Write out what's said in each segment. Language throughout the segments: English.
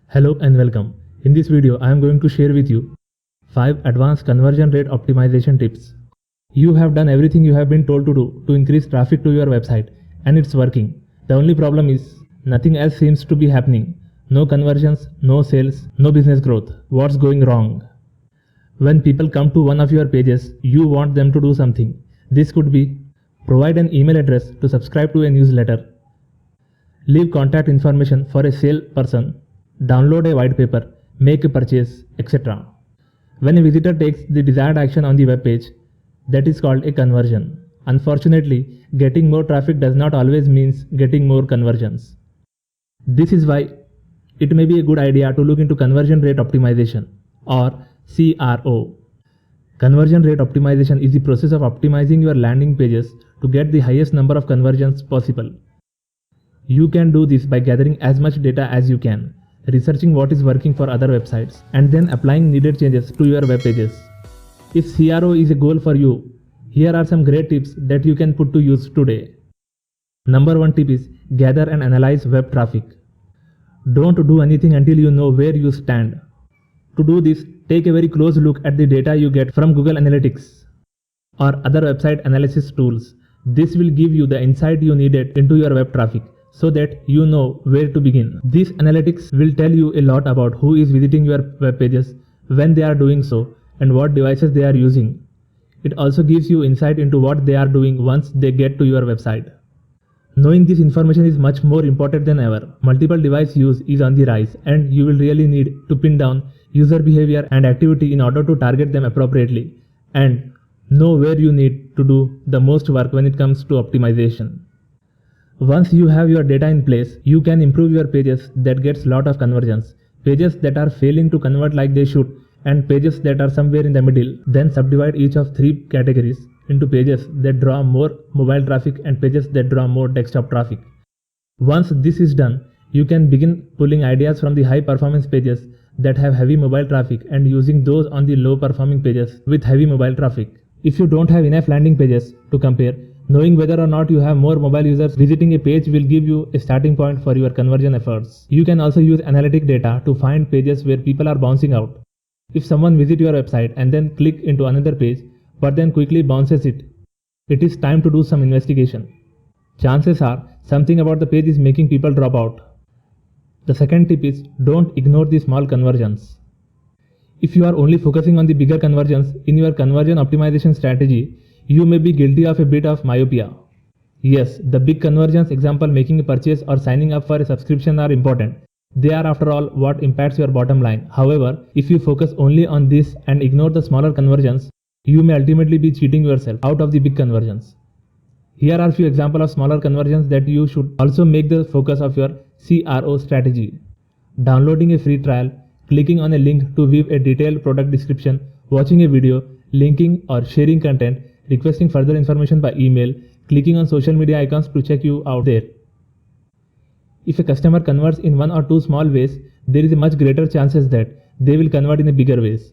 Hello and welcome. In this video, I am going to share with you 5 advanced conversion rate optimization tips. You have done everything you have been told to do to increase traffic to your website and it's working. The only problem is nothing else seems to be happening. No conversions, no sales, no business growth. What's going wrong? When people come to one of your pages, you want them to do something. This could be provide an email address to subscribe to a newsletter, leave contact information for a salesperson, download a white paper, make a purchase, etc. When a visitor takes the desired action on the web page, that is called a conversion. Unfortunately, getting more traffic does not always means getting more conversions. This is why it may be a good idea to look into conversion rate optimization or CRO. Conversion rate optimization is the process of optimizing your landing pages to get the highest number of conversions possible. You can do this by gathering as much data as you can, researching what is working for other websites, and then applying needed changes to your web pages. If CRO is a goal for you, here are some great tips that you can put to use today. Number 1 tip is gather and analyze web traffic. Don't do anything until you know where you stand. To do this, take a very close look at the data you get from Google Analytics or other website analysis tools. This will give you the insight you needed into your web traffic so that you know where to begin. These analytics will tell you a lot about who is visiting your web pages, when they are doing so, and what devices they are using. It also gives you insight into what they are doing once they get to your website. Knowing this information is much more important than ever. Multiple device use is on the rise and you will really need to pin down user behavior and activity in order to target them appropriately and know where you need to do the most work when it comes to optimization. Once you have your data in place, you can improve your pages that gets lot of conversions, pages that are failing to convert like they should, and pages that are somewhere in the middle. Then subdivide each of 3 categories into pages that draw more mobile traffic and pages that draw more desktop traffic. Once this is done, you can begin pulling ideas from the high performance pages that have heavy mobile traffic and using those on the low performing pages with heavy mobile traffic. If you don't have enough landing pages to compare, knowing whether or not you have more mobile users visiting a page will give you a starting point for your conversion efforts. You can also use analytic data to find pages where people are bouncing out. If someone visits your website and then click into another page but then quickly bounces it is time to do some investigation. Chances are something about the page is making people drop out. The second tip is don't ignore the small conversions. If you are only focusing on the bigger conversions in your conversion optimization strategy, you may be guilty of a bit of myopia. Yes, the big conversions, example making a purchase or signing up for a subscription, are important. They are after all what impacts your bottom line. However, if you focus only on this and ignore the smaller conversions, you may ultimately be cheating yourself out of the big conversions. Here are few examples of smaller conversions that you should also make the focus of your CRO strategy. Downloading a free trial, clicking on a link to view a detailed product description, watching a video, linking or sharing content, requesting further information by email, clicking on social media icons to check you out there. If a customer converts in 1 or 2 small ways, there is a much greater chances that they will convert in a bigger ways.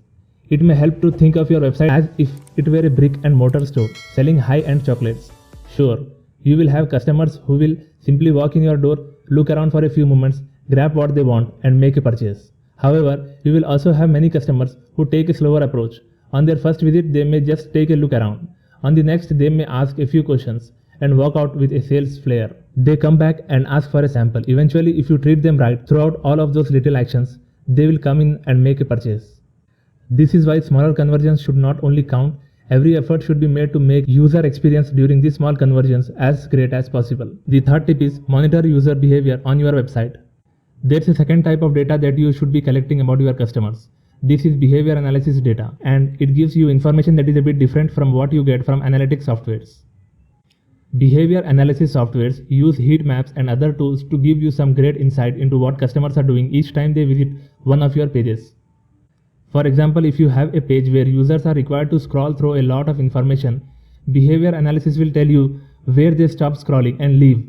It may help to think of your website as if it were a brick and mortar store selling high-end chocolates. Sure, you will have customers who will simply walk in your door, look around for a few moments, grab what they want and make a purchase. However, you will also have many customers who take a slower approach. On their first visit, they may just take a look around. On the next, they may ask a few questions and walk out with a sales flair. They come back and ask for a sample. Eventually, if you treat them right throughout all of those little actions, they will come in and make a purchase. This is why smaller conversions should not only count, every effort should be made to make user experience during these small conversions as great as possible. The third tip is monitor user behavior on your website. There's a second type of data that you should be collecting about your customers. This is behavior analysis data, and it gives you information that is a bit different from what you get from analytics softwares. Behavior analysis softwares use heat maps and other tools to give you some great insight into what customers are doing each time they visit one of your pages. For example, if you have a page where users are required to scroll through a lot of information, behavior analysis will tell you where they stop scrolling and leave.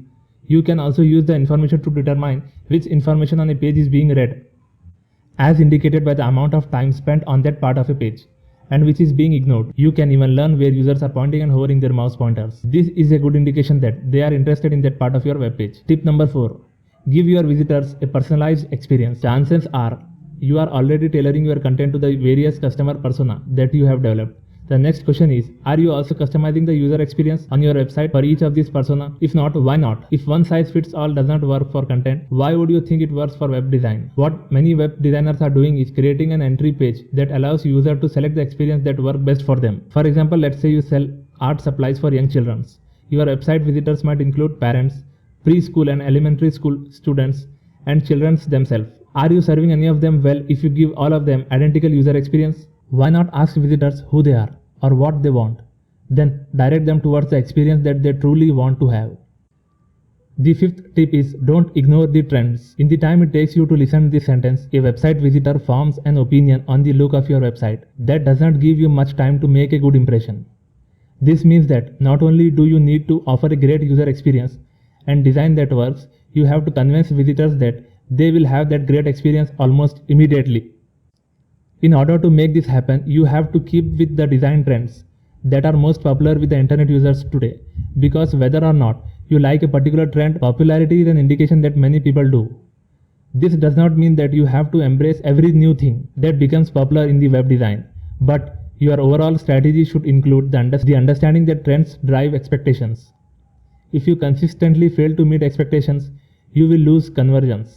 You can also use the information to determine which information on a page is being read, as indicated by the amount of time spent on that part of a page, and which is being ignored. You can even learn where users are pointing and hovering their mouse pointers. This is a good indication that they are interested in that part of your web page. Tip number 4. Give your visitors a personalized experience. Chances are you are already tailoring your content to the various customer persona that you have developed. The next question is, are you also customizing the user experience on your website for each of these persona? If not, why not? If one size fits all does not work for content, why would you think it works for web design? What many web designers are doing is creating an entry page that allows user to select the experience that work best for them. For example, let's say you sell art supplies for young children. Your website visitors might include parents, preschool and elementary school students, and children themselves. Are you serving any of them well if you give all of them identical user experience? Why not ask visitors who they are or what they want? Then direct them towards the experience that they truly want to have. The fifth tip is don't ignore the trends. In the time it takes you to listen to this sentence, a website visitor forms an opinion on the look of your website. That does not give you much time to make a good impression. This means that not only do you need to offer a great user experience and design that works, you have to convince visitors that they will have that great experience almost immediately. In order to make this happen, you have to keep with the design trends that are most popular with the internet users today. Because whether or not you like a particular trend, popularity is an indication that many people do. This does not mean that you have to embrace every new thing that becomes popular in the web design, but your overall strategy should include the understanding that trends drive expectations. If you consistently fail to meet expectations, you will lose conversions.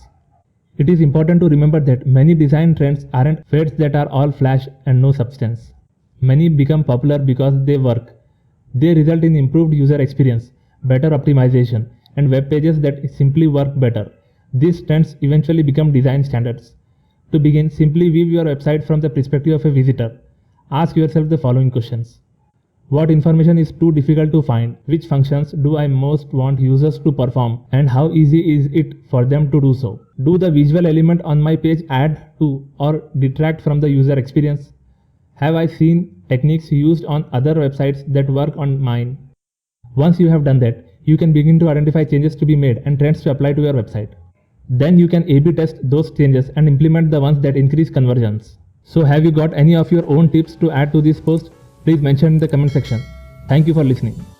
It is important to remember that many design trends aren't fads that are all flash and no substance. Many become popular because they work. They result in improved user experience, better optimization, and web pages that simply work better. These trends eventually become design standards. To begin, simply view your website from the perspective of a visitor. Ask yourself the following questions. What information is too difficult to find? Which functions do I most want users to perform? And how easy is it for them to do so? Do the visual element on my page add to or detract from the user experience? Have I seen techniques used on other websites that work on mine? Once you have done that, you can begin to identify changes to be made and trends to apply to your website. Then you can A/B test those changes and implement the ones that increase conversions. So have you got any of your own tips to add to this post? Please mention in the comment section. Thank you for listening.